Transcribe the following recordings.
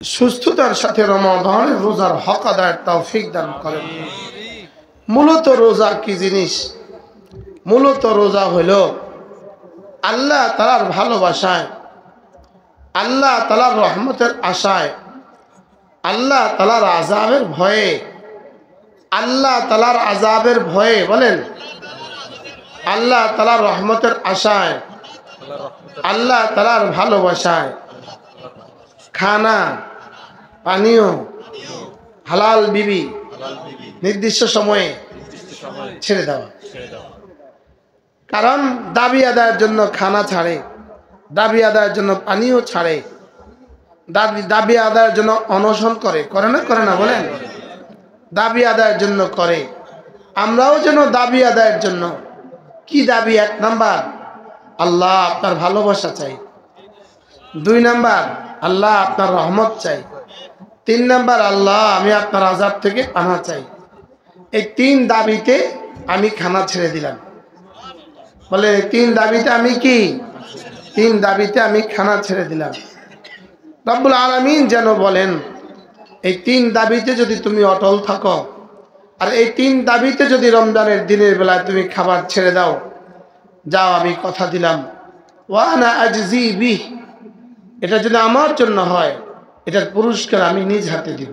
সুস্থতার সাথে রমাদানের রোজার হক আদায়ের তৌফিক দান করেন। মূলত রোজা কি জিনিস? মূলত রোজা হইল আল্লাহ তাআলার ভালোবাসায়, আল্লাহ তাআলার রহমতের আশায়, আল্লাহ তাআলার আযাবের ভয়ে, আল্লাহ তাআলার আযাবের ভয়ে, বলেন আল্লাহ তাআলার রহমতের আশায়, আল্লাহ তাআলার ভালোবাসায় খানা পানীয় হালাল বিবি নির্দিষ্ট সময়ে ছেড়ে দেওয়া। কারণ দাবি আদায়ের জন্য খানা ছাড়ে, দাবি আদায়ের জন্য পানীয় ছাড়ে, দাবি আদায়ের জন্য অনশন করে না বলেন? দাবি আদায়ের জন্য করে। আমরাও যেন দাবি আদায়ের জন্য কি দাবি? 1 নাম্বার, আল্লাহ আপনার ভালোবাসা চাই। 2 নাম্বার, আল্লাহ আপনার রহমত চাই। 3 নাম্বার, আল্লাহ আমি আপনার আযাব থেকে পানা চাই। এই 3 দাবিতে আমি খানা ছেড়ে দিলাম। বলে 3 দাবিতে আমি কি? 3 দাবিতে আমি খানা ছেড়ে দিলাম। রব্বুল আলামিন যেন বলেন এই 3 দাবিতে যদি তুমি অটল থাকো, আর এই 3 দাবিতে যদি রমজানের দিনের বেলায় তুমি খাবার ছেড়ে দাও, যাও আমি কথা দিলাম ওয়া আনা আজজি বিহ, এটা যদি আমার জন্য হয় এটার পুরস্কার আমি নিজ হাতে দিব।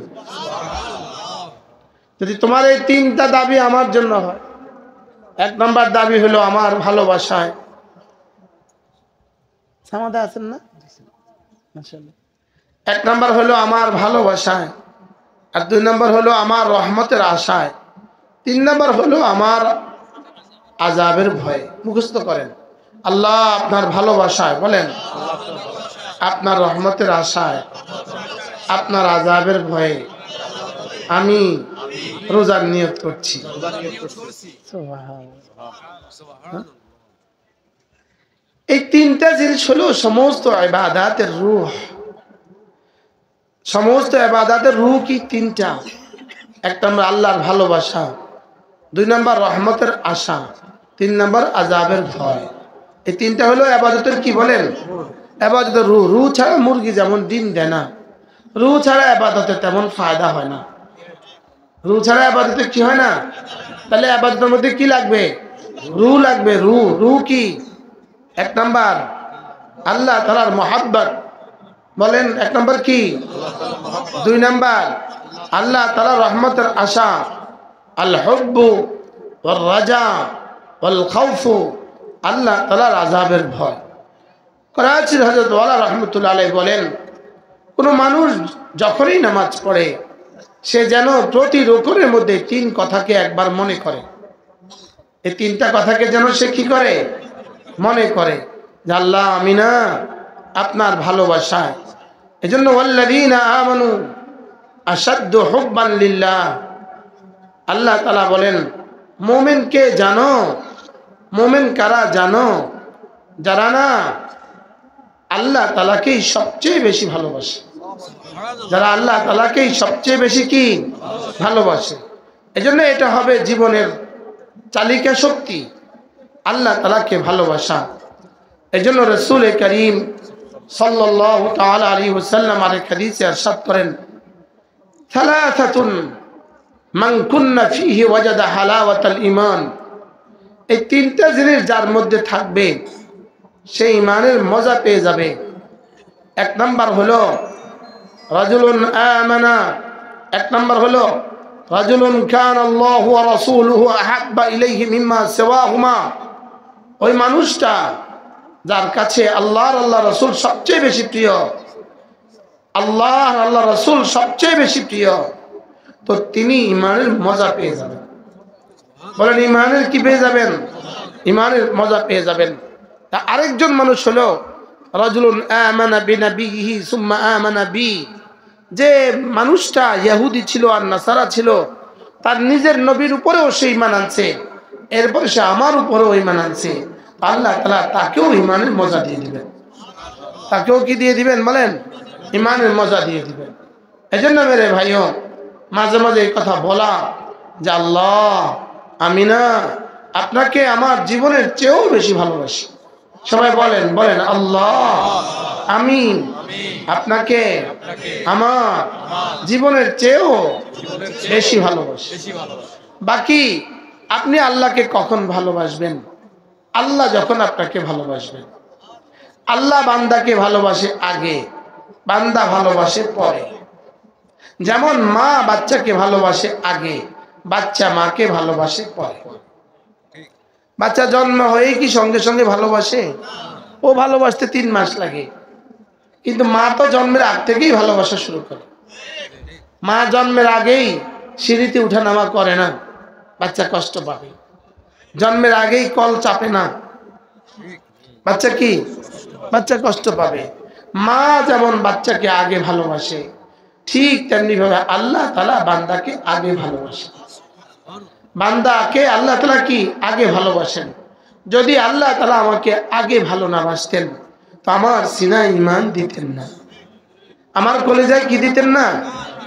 যদি তোমার এই 3টা দাবি আমার জন্য হয়, 1 নাম্বার দাবি হলো আমার ভালোবাসায়, সামাদা আছেন না মাশাআল্লাহ। 1 নাম্বার হলো আমার ভালোবাসায়, আর 2 নাম্বার হলো আমার রহমতের আশায়, 3 নাম্বার হলো আমার আযাবের ভয়ে। মুখস্থ করেন, আল্লাহ আপনার ভালোবাসায়, বলেন আপনার রহমতের আশায়, আপনার আযাবের ভয়ে আমি রোজার নিয়ত করছি। এই 3টা জিনিস হলো সমস্ত ইবাদতের রূহ। সমস্ত ইবাদতের রূহ কি? 3টা। 1 নাম্বার আল্লাহর ভালোবাসা, 2 নাম্বার রহমতের আশা, 3 নাম্বার আযাবের ভয়। এই 3টা হলো ইবাদতের কি বলেন? ইবাদতের রূহ। রূহ ছাড়া মুরগি যেমন ডিম দেয় না, রূহ ছাড়া ইবাদতে তেমন ফায়দা হয় না। রূহ ছাড়া ইবাদতে কি হয় না? তাহলে ইবাদতের মধ্যে কি লাগবে? রূহ লাগবে। রূহ, রূহ কি? 1 নাম্বার আল্লাহ তাআলার মহব্বত, বলেন 1 নাম্বার কি? 2 নাম্বার আল্লাহ তাআলার রহমতের আশা, আল হুব্বু ওয়ার রাজা ওয়াল খাউফু, আল্লাহ তাআলার আযাবের ভয়। করাচির হযরত ওয়ালা রাহমাতুল্লাহ আলাইহি বলেন, কোন মানুষ যখনই নামাজ পড়ে সে যেন প্রতি রুকুনের মধ্যে 3 কথাকে একবার মনে করে। এই 3টা কথাকে যেন সে কি করে? মনে করে যে আল্লাহ আমি না আপনার ভালোবাসায়। এজন্য ওয়াল্লাযীনা আমানু আশাদ্দু হুব্বান লিল্লাহ, আল্লাহ তাআলা বলেন মুমিনকে জানো। মুমিন কারা জানো? যারা না আল্লাহ তাআলাকেই সবচেয়ে বেশি ভালোবাসে, যারা আল্লাহ তাআলাকেই সবচেয়ে বেশি কি ভালোবাসে। এজন্য এটা হবে জীবনের চালিকা শক্তি, আল্লাহ তাআলাকে ভালোবাসা। এজন্য রাসূল করিম সাল্লাল্লাহু তাআলা আলাইহি ওয়াসাল্লাম আরেক হাদিসে ইরশাদ করেন, সালাসাতুন মান কুন্না ফীহি ওয়াজাদা হালাওয়াতাল ঈমান। এই 3টা জিনিস যার মধ্যে থাকবে সে ঈমানের মজা পেয়ে যাবে। 1 নাম্বার হলো রাজুলুন আমানা, 1 নাম্বার হলো রাজুলুন কানা আল্লাহু ওয়া রাসূলুহু আহাব্বা ইলাইহি মিম্মা সিওয়াহুমা। ওই মানুষটা যার কাছে আল্লাহ রাসূল সবচেয়ে বেশি প্রিয়, আল্লাহ রাসূল সবচেয়ে বেশি প্রিয়, তো তিনি ঈমানের মজা পেয়ে যাবেন। বলেন ঈমানের কি পেয়ে যাবেন? ঈমানের মজা পেয়ে যাবেন। আরেকজন মানুষ হলো রাজুলুন আমানা বিনাবিহি সুম্মা আমানা বি। যে মানুষটা ইহুদি ছিল আর নাসারা ছিল, তার নিজের নবীর উপরেও সে ঈমান আনছে, এরপরে সে আমার উপরেও ঈমান আনছে, আল্লাহ তাআলা তাকেও ঈমানের মজা দিয়ে দিবেন। তাকেও কি দিয়ে দিবেন? বলেন ঈমানের মজা দিয়ে দিবেন। এজন্য মেরে ভাইও মাঝে মাঝে এই কথা বলা যে আল্লাহ আমি না আপনাকে আমার জীবনের চেয়েও বেশি ভালোবাসি। সবাই বলেন, বলেন আল্লাহ আমি আপনাকে আমার জীবনের চেয়েও বেশি ভালোবাসে। বাকি আপনি আল্লাহকে কখন ভালোবাসবেন? আল্লাহ যখন আপনাকে ভালোবাসবেন। আল্লাহ বান্দাকে ভালোবাসে আগে, বান্দা ভালোবাসে পরে। যেমন মা বাচ্চাকে ভালোবাসে আগে, বাচ্চা মাকে ভালোবাসে পরে। বাচ্চা জন্ম হয়েই কি সঙ্গে সঙ্গে ভালোবাসে? ও ভালোবাসতে 3 মাস লাগে, কিন্তু মা তো জন্মের আগ থেকেই ভালোবাসা শুরু করে। মা জন্মের আগেই সিঁড়িতে উঠানামা করে না, বাচ্চা কষ্ট পাবে। জন্মের আগেই কল চাপে না, বাচ্চা কি? বাচ্চা কষ্ট পাবে। মা যেমন বাচ্চাকে আগে ভালোবাসে, ঠিক তেমনি ভাবে আল্লাহ তাআলা বান্দাকে আগে ভালোবাসে। বান্দাকে আল্লাহ তাআলা কি আগে ভালোবাসেন। যদি আল্লাহ তাআলা আমাকে আগে ভালো না বাসতেন তো আমার সিনায় ঈমান দিতেন না, আমার কলিজায় কি দিতেন না?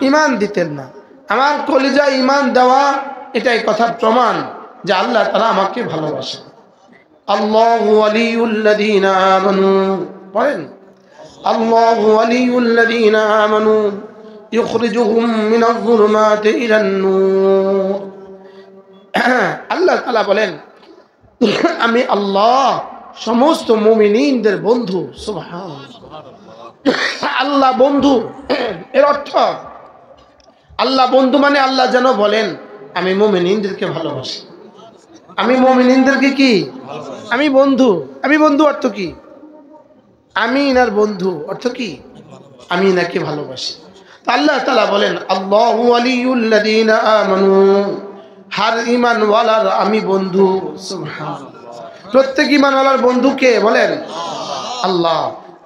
ঈমান দিতেন না। আমার কলিজায় ঈমান দেওয়া এটাই কথার প্রমাণ যে আল্লাহ তাআলা আমাকে ভালোবাসেন। আল্লাহু ওয়ালিউল্লাযীনা আমানু, বলেন আল্লাহু ওয়ালিউল্লাযীনা আমানু ইখরিজুহুম মিনাজ যুলুমাতি ইলান নূর। আল্লাহ তাআলা বলেন আমি আল্লাহ সমস্ত মুমিনদের বন্ধু। সুবহানাল্লাহ, আল্লাহ বন্ধু। এর অর্থ আল্লাহ বন্ধু মানে আল্লাহ যেন বলেন আমি মুমিনদেরকে ভালোবাসি, আমি মুমিনদেরকে কি আমি বন্ধু। আমি বন্ধু অর্থ কি? আমি ইনার বন্ধু অর্থ কি? আমি ইনাকে ভালোবাসি। তো আল্লাহ তাআলা বলেন আল্লাহু ওয়ালিউল্লাযীনা আমানু, হার ঈমানওয়ালার আমি বন্ধু। সুবহানাল্লাহ, প্রত্যেক ঈমানওয়ালার বন্ধু কে? বলেন আল্লাহ।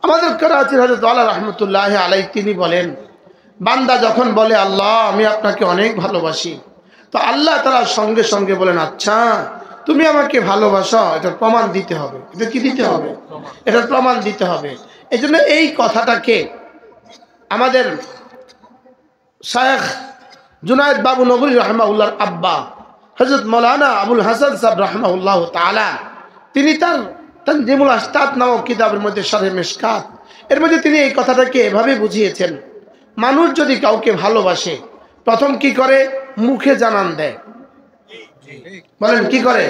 আমাদের করাচির হযরত আলা রাহমাতুল্লাহি আলাইহি তিনি বলেন বান্দা যখন বলে আল্লাহ আমি আপনাকে অনেক ভালোবাসি, তো আল্লাহ তাআলা সঙ্গে সঙ্গে বলেন আচ্ছা তুমি আমাকে ভালোবাসো, এটা প্রমাণ দিতে হবে। এটা কি দিতে হবে? এটা প্রমাণ দিতে হবে। এজন্য এই কথাটাকে আমাদের শায়খ জুনায়েদ বাবু নগরী রাহমাহুল্লাহর আব্বা হযরত মাওলানা আবুল হাসান সাহেব রাহমাহুল্লাহ তাআলা তিনি তার তানজিমুল আসতাত নামক কিতাবের মধ্যে শরহে মিশকাত এর মধ্যে তিনি এই কথাটাকে এভাবে বুঝিয়েছেন, মানুষ যদি কাউকে ভালোবাসে প্রথম কি করে? মুখে জানান দেয়। বলেন কি করে?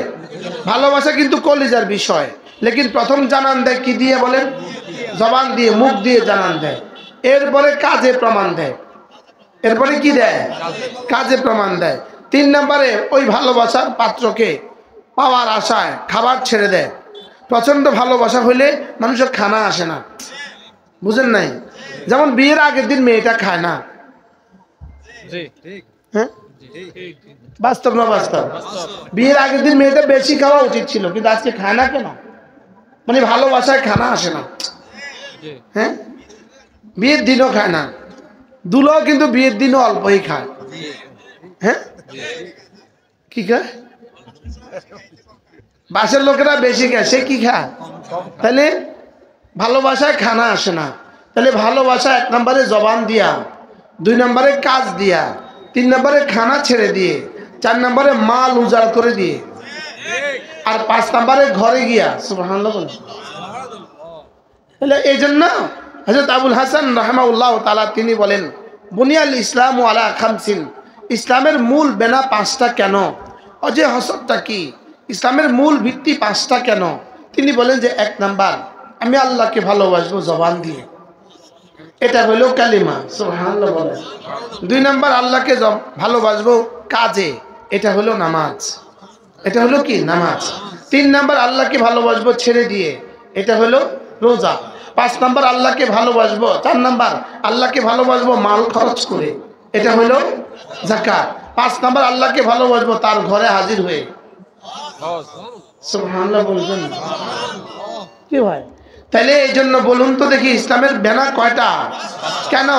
ভালোবাসা কিন্তু কলিজার বিষয়, লেকিন প্রথম জানান দেয় কি দিয়ে? বলেন জবান দিয়ে, মুখ দিয়ে জানান দেয়। এরপরে কাজে প্রমাণ দেয়। এরপরে কি দেয়? কাজে প্রমাণ দেয়। 3 নম্বরে ওই ভালোবাসার পাত্রকে পাওয়ার আশায় খাবার ছেড়ে দেয়। প্রচন্ড ভালোবাসা হলে মানুষের খানা আসে না, বুঝেন নাই? যেমন বিয়ের আগের দিন মেয়েটা খায় না। হ্যাঁ, বাস্তব না বাস্তব? বিয়ের আগের দিন মেয়েটা বেশি খাওয়া উচিত ছিল, কিন্তু আজকে খায় না কেন? মানে ভালোবাসায় খানা আসে না। হ্যাঁ, বিয়ের দিনও খায় না, দুলো কিন্তু বিয়ের দিনও অল্পই খায়। হ্যাঁ, কি খায়? বাসের লোকেরা বেশি খায়, সে কি খায়? তাহলে ভালোবাসায় খানা আসে না। তাহলে ভালোবাসা 1 নম্বরে জবান দিয়া, 2 নম্বরে কাজ দিয়া, 3 নম্বরে খানা ছেড়ে দিয়ে, 4 নম্বরে মাল উজাড় করে দিয়ে, আর 5 নম্বরে ঘরে গিয়া। সুবহানাল্লাহ বলেন। তাহলে এই জন্য হযরত আবুল হাসান রাহমাহুল্লাহ তাআলা তিনি বলেন বুনিয়াল ইসলামু আলা খামসিন, ইসলামের মূল বেনা 5টা কেন? অজে হসবটা কি? ইসলামের মূল ভিত্তি 5টা কেন? তিনি বলেন যে 1 নাম্বার আমি আল্লাহকে ভালোবাসবো জবান দিয়ে, এটা হলো কালিমা। সুবহানাল্লাহ বলেন। 2 নাম্বার আল্লাহকে ভালোবাসবো কাজে, এটা হলো নামাজ। এটা হলো কি? নামাজ। 3 নাম্বার আল্লাহকে ভালোবাসবো ছেড়ে দিয়ে, এটা হলো রোজা। 5 নাম্বার আল্লাহকে ভালোবাসবো, 4 নাম্বার আল্লাহকে ভালোবাসবো মাল খরচ করে, এটা হলো যাকাত। 5 নাম্বার আল্লাহকে ভালোবাসবো তার ঘরে হাজির হয়ে। সুবহানাল্লাহ বলবেন কি ভাই? তাহলে এই জন্য বলুন তো দেখি ইসলামের বেনা কয়টা? কেন?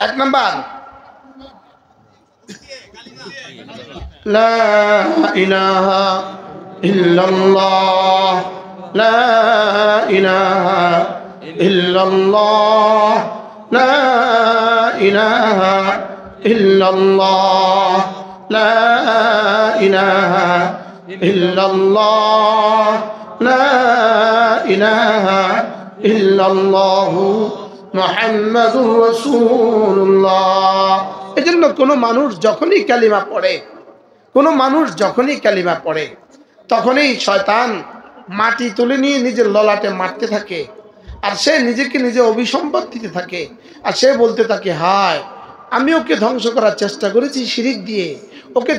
1 নাম্বার লা ইলাহা ইল্লাল্লাহ, লা ইলাহা ইল্লাল্লাহ, লা ইলাহা ইল্লাল্লাহ, লা ইলাহা ইল্লাল্লাহ, লা ইলাহা ইল্লাল্লাহু মুহাম্মাদুর রাসূলুল্লাহ। এজন্য কোনো মানুষ যখনই কালিমা পড়ে, কোনো মানুষ যখনই কালিমা পড়ে, তখনই শয়তান মাটি তুলে নিয়ে নিজের ললাটে মারতে থাকে, আর সে নিজেকে নিজে অভিসম্পাদ দিতে থাকে, আর সে বলতে থাকে, হায় আমি ওকে ধ্বংস করার চেষ্টা করেছি শিরিক দিয়ে, ওকে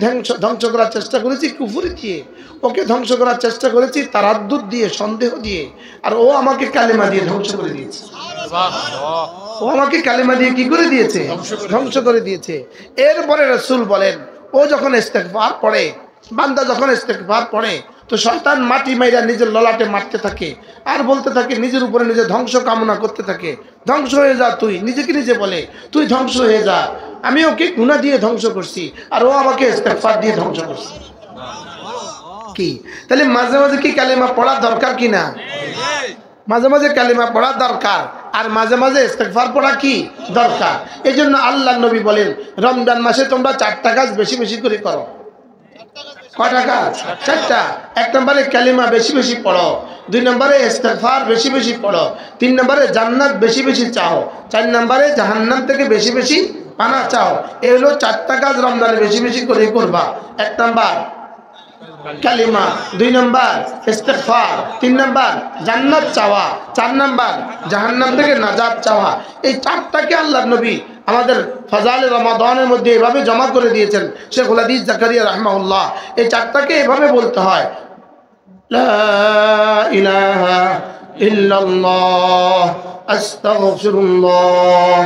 ধ্বংস করার চেষ্টা করেছি কুফরি দিয়ে, ওকে ধ্বংস করার চেষ্টা করেছি তারাদ্দুদ দিয়ে, সন্দেহ দিয়ে, আর ও আমাকে কালিমা দিয়ে ধ্বংস করে দিয়েছে। ও আমাকে কালিমা দিয়ে কি করে দিয়েছে? ধ্বংস করে দিয়েছে। এরপরে রাসূল বলেন, ও যখন ইস্তেগফার পড়ে, বান্দা যখন ইস্তেগফার পড়ে, তো শয়তান মাটি মাইরা নিজের ললাটে মারতে থাকে, আর বলতে থাকে, নিজের উপরে নিজে ধ্বংস কামনা করতে থাকে, ধ্বংস হয়ে যা তুই। নিজেকে নিজে বলে, তুই ধ্বংস হয়ে যা, আমি ওকে গুনাহ দিয়ে ধ্বংস করছি, আর ও আমাকে ইস্তেগফার দিয়ে ধ্বংস করছে। কি তাহলে মাঝে মাঝে কি কালিমা পড়া দরকার কিনা? মাঝে মাঝে কালিমা পড়া দরকার, আর মাঝে মাঝে ইস্তেগফার পড়া কি দরকার। এই জন্য আল্লাহ নবী বলেন, রমজান মাসে তোমরা 4টা কাজ বেশি বেশি করে করো। কয়টা কাজ? 4টা। 1 নম্বরে কালিমা বেশি বেশি পড়ো, 2 নম্বরে ইস্তেগফার বেশি বেশি পড়ো, 3 নম্বরে জান্নাত বেশি বেশি চাও, 4 নম্বরে জাহান্নাম থেকে বেশি বেশি পানা চাও। এই হলো 4টা কাজ রমজানে বেশি বেশি করে করবা। 1 নম্বর কালিমা, 2 নম্বর ইস্তেগফার, 3 নম্বর জান্নাত চাওয়া, 4 নম্বর জাহান্নাম থেকে নাজাত চাওয়া। এই 4টাকে আল্লাহর নবী আমাদের ফাজাইলে রমাদানের মধ্যে এভাবে জমা করে দিয়েছেন। শেখুল হাদিস জাকারিয়া রাহমাহুল্লাহ এই 4টাকে এভাবে বলতে হয়, লা ইলাহা ইল্লাল্লাহ আস্তাগফিরুল্লাহ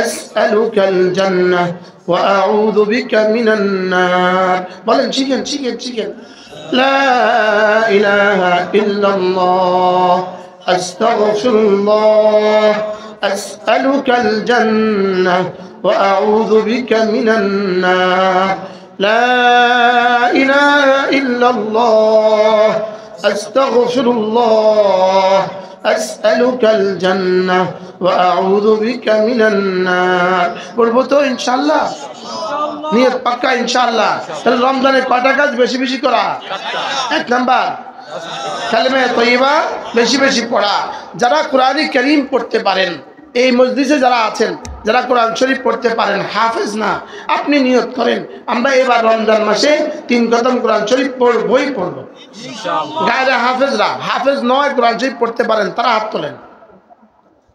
আসআলুকাল জান্নাহ ওয়া আউযু বিকা মিনান নার। বলেন, শিখেন শিখেন শিখেন। লা ইলাহা ইল্লাল্লাহ আস্তাগফিরুল্লাহ আসআলুকাল জান্নাহ ওয়া আউযু বিকা মিনান নার। লা ইলাহা ইল্লাল্লাহ আস্তাগফিরুল্লাহ আসআলুকাল জান্নাহ ওয়া আউযু বিকা মিনান নার। বলবো তো ইনশাআল্লাহ? নিয়ত পাক্কা ইনশাআল্লাহ। তাহলে রমজানে কয়টা কাজ বেশি বেশি করা? 1 নাম্বার কালিমা তয়্যিবা বেশি বেশি পড়া। যারা কোরআন কারীম পড়তে পারেন, এই মজলিসে যারা আছেন, যারা কোরআন শরীফ পড়তে পারেন, হাফেজ না, আপনি নিয়ত করেন, আমরা এবার রমজান মাসে 3 খতম কোরআন শরীফ পড়বই পড়বো ইনশাআল্লাহ। গায়রে হাফেজরা, হাফেজ নয় কোরআন শরীফ পড়তে পারেন, তারা হাত তোলেন।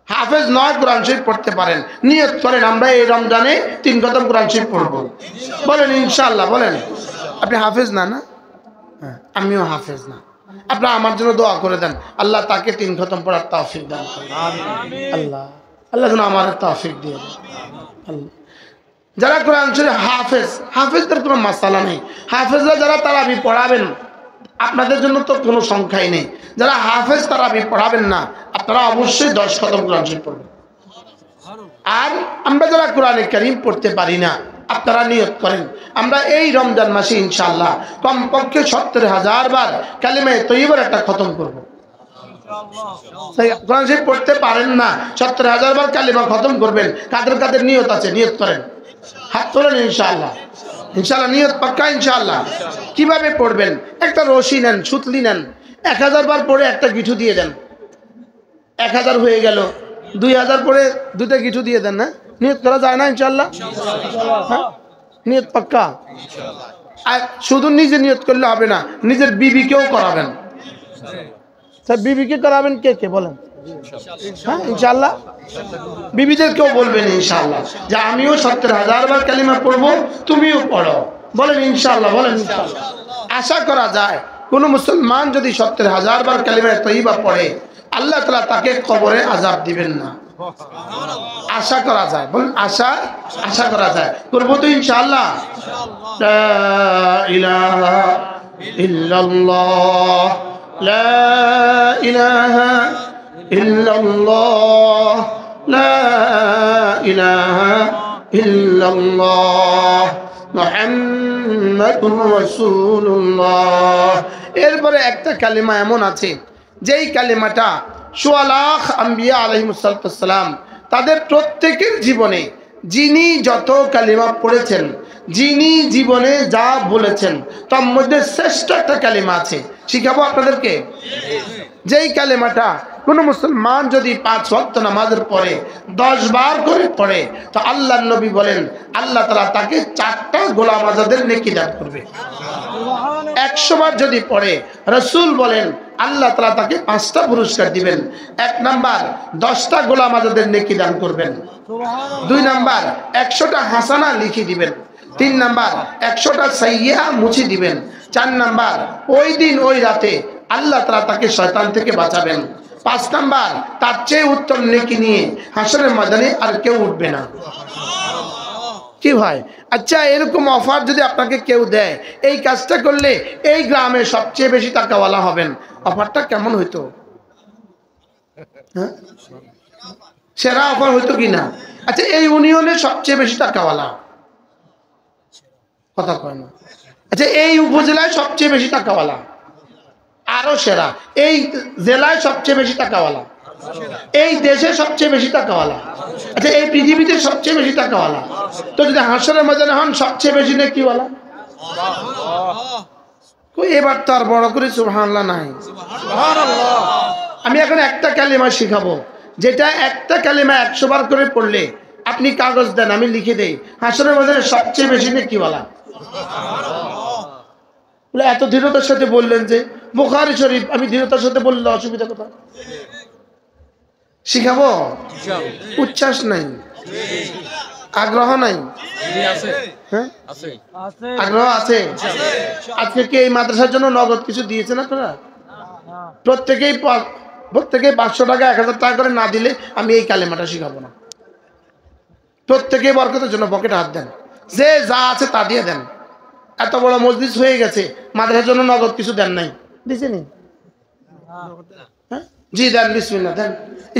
হাফেজ নয় কোরআন শরীফ পড়তে পারেন, নিয়ত করেন, আমরা এই রমজানে 3 খতম কোরআন শরীফ পড়বো। বলেন ইনশাআল্লাহ। বলেন, আপনি হাফেজ না? না, আমিও হাফেজ না। আপনারা আমার জন্য দোয়া করে দেন, আল্লাহ তাকে 3 খতম পড়ার তৌফিক দান করেন। আল্লাহ আল্লাহ যেন আমার তৌফিক দিয়ে দেন। আল্লাহ যারা কোরআন শরীফ হাফেজ, হাফেজদের কোনো মাসালা নেই। হাফেজরা যারা তারাবি পড়াবেন, আপনাদের জন্য তো কোনো সংখ্যাই নেই। যারা হাফেজ তারাবি পড়াবেন না, আপনারা অবশ্যই 10 খতম কোরআন শরীফ পড়বেন। আর আমরা যারা কোরআনে কারীম পড়তে পারি না, আপনারা নিয়ত করেন, আমরা এই রমজান মাসে ইনশাআল্লাহ কমপক্ষে 70,000 বার কালিমা তয়্যিবার একটা খতম করব। কোরআন শরীফ পড়তে পারেন না, 70,000 বার কালিমা খতম করবেন। কাদের কাদের নিয়ত আছে? নিয়ত করেন, হাত তোলেন ইনশাআল্লাহ। ইনশাআল্লাহ নিয়ত পাক্কা ইনশাআল্লাহ। কিভাবে পড়বেন? একটা রশি নেন, সুতলি নেন, 1000 বার পড়ে একটা গিঠু দিয়ে দেন। 1000 হয়ে গেল, 2000 পড়ে 2টা গিঠু দিয়ে দেন। না নিয়ত করা যায় না ইনশাআল্লাহ? হ্যাঁ, নিয়ত পাক্কা। আর শুধু নিজে নিয়ত করলে হবে না, নিজের বিবিকেও করাবেন। স্যার বিবিকে করাবেন কে কে বলেন? হ্যাঁ ইনশাআল্লাহ। বিবিদেরকেও বলবেন ইনশাআল্লাহ যে আমিও 70,000 বার কালিমা পড়বো, তুমিও পড়ো। বলেন ইনশাআল্লাহ। বলেন ইনশাআল্লাহ। আশা করা যায় কোন মুসলমান যদি 70,000 বার কালিমা তয়্যিবা পড়ে, আল্লাহ তাআলা তাকে কবরে আযাব দিবেন না। আশা করা যায়। বলেন আশা করা যায়। করবো তো ইনশাআল্লাহ। লা ইলাহা ইল্লাল্লাহ লা ইলাহা ইল্লাল্লাহ লা ইলাহা ইল্লাল্লাহ মুহাম্মাদুর রাসূলুল্লাহ। এরপরে একটা কালিমা এমন আছে, যেই কালিমাটা 1.25 লাখ আম্বিয়া আলাইহিমুসসালাম তাদের প্রত্যেকের জীবনে যিনি যত কালিমা পড়েছেন, যিনি জীবনে যা বলেছেন, তার মধ্যে শ্রেষ্ঠ একটা কালিমা আছে। শিখাবো আপনাদেরকে। যেই কালেমাটা কোন মুসলমান যদি 5 ওয়াক্ত নামাজের পরে 10 বার করে পড়ে, তো আল্লাহর নবী বলেন আল্লাহ তাআলা তাকে 4টা গোলাম আজাদের নেকি দান করবে। 100 বার যদি পড়ে, রাসূল বলেন আল্লাহ তাআলা তাকে 5টা পুরস্কার দিবেন। 1 নাম্বার 10টা গোলাম আজাদের নেকি দান করবেন। 2 নাম্বার 100টা হাসানা লিখে দিবেন। 3 নাম্বার 100টা সাইয়্যা মুছে দিবেন। 4 নাম্বার ওই দিন ওই রাতে আল্লাহ তাআলা তাকে শয়তান থেকে বাঁচাবেন। 5 নাম্বার তার চেয়ে উত্তম নেকি নিয়ে হাসরের ময়দানে আর কেউ উঠবে না। কি ভাই, আচ্ছা এরকম অফার যদি আপনাকে কেউ দেয়, এই কাজটা করলে এই গ্রামে সবচেয়ে বেশি টাকাওয়ালা হবেন, অফারটা কেমন হইতো? হ্যাঁ, সেরা অফার হইতো কিনা? আচ্ছা এই ইউনিয়নে সবচেয়ে বেশি টাকাওয়ালা, কথা কয় না। আচ্ছা এই উপজেলায় সবচেয়ে বেশি টাকাওয়ালা, আরো সেরা। এই জেলায় সবচেয়ে বেশি টাকাওয়ালা, এই দেশে সবচেয়ে বেশি টাকাওয়ালা, আচ্ছা এই পৃথিবীতে সবচেয়ে বেশি টাকাওয়ালা। তো যদি হাসরের ময়দানে হন সবচেয়ে বেশি নেকিওয়ালা, এবার তো আর বড় করে সুবহানাল্লাহ নাই। আমি এখন একটা কালিমা শিখাবো, যেটা একটা কালিমা 100 বার করে পড়লে আপনি কাগজ দেন, আমি লিখে দেই হাসরের ময়দানে সবচেয়ে বেশি নেকিওয়ালা। এত দৃঢ়তার সাথে বললেন যে বুখারী শরীফ, আমি দৃঢ়তার সাথে বললে অসুবিধা কোথায়? শিখাবো, উচ্ছ্বাস নাই, আগ্রহ নাই? হ্যাঁ আগ্রহ আছে। আজকে কি এই মাদ্রাসার জন্য নগদ কিছু দিয়েছেন আপনারা? প্রত্যেকেই 500 টাকা 1000 টাকা করে না দিলে আমি এই কালেমাটা শিখাবো না। প্রত্যেকেই বরকতের জন্য পকেটে হাত দেন, যে যা আছে তা দিয়ে দেন। এত বড় মজলিস হয়ে গেছে, মাদ্রাসার জন্য নগদ কিছু দেন নাই, দিছেনি? জি দেন, বিসমিল্লাহ দেন।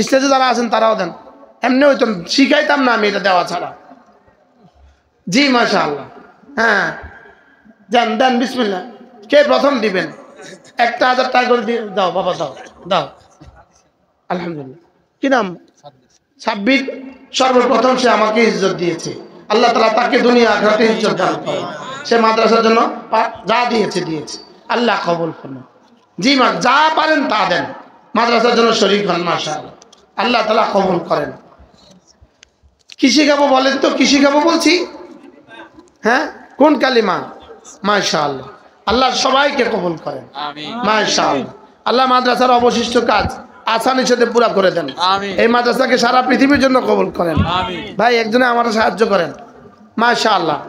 স্টেজে যারা আছেন তারাও দেন। এমনি হইতো শিখাইতাম না আমি এটা দেওয়া ছাড়া। জি মাশাআল্লাহ, হ্যাঁ দেন দেন, বিসমিল্লাহ। কে প্রথম দিবেন? 1000 টাকা করে দিয়ে দাও বাবা, দাও দাও। আলহামদুলিল্লাহ। কি নাম? সাব্বির। সর্বপ্রথম সে আমাকে ইজ্জত দিয়েছে, আল্লাহ তাআলা তাকে দুনিয়া আখিরাতে ইজ্জত দান করেন। সে মাদ্রাসার জন্য যা দিয়েছে দিয়েছে, আল্লাহ কবুল করুন। জি মা, যা পারেন তা দেন, মাদ্রাসার জন্য শরীক হন, মাশাআল্লাহ, আল্লাহ তাআলা কবুল করেন। কি শিখাবো বলেন তো? কি শিখাবো বলছি? হ্যাঁ, কোন কালিমা? মাশাআল্লাহ, আল্লাহ সবাইকে কবুল করেন, মাশাআল্লাহ। আল্লাহ মাদ্রাসার অবশিষ্ট কাজ আসানির সাথে পুরা করে দেন। এই মাদ্রাসাকে সারা পৃথিবীর জন্য কবুল করেন। ভাই একজনে আমার সাহায্য করেন, মাশাআল্লাহ।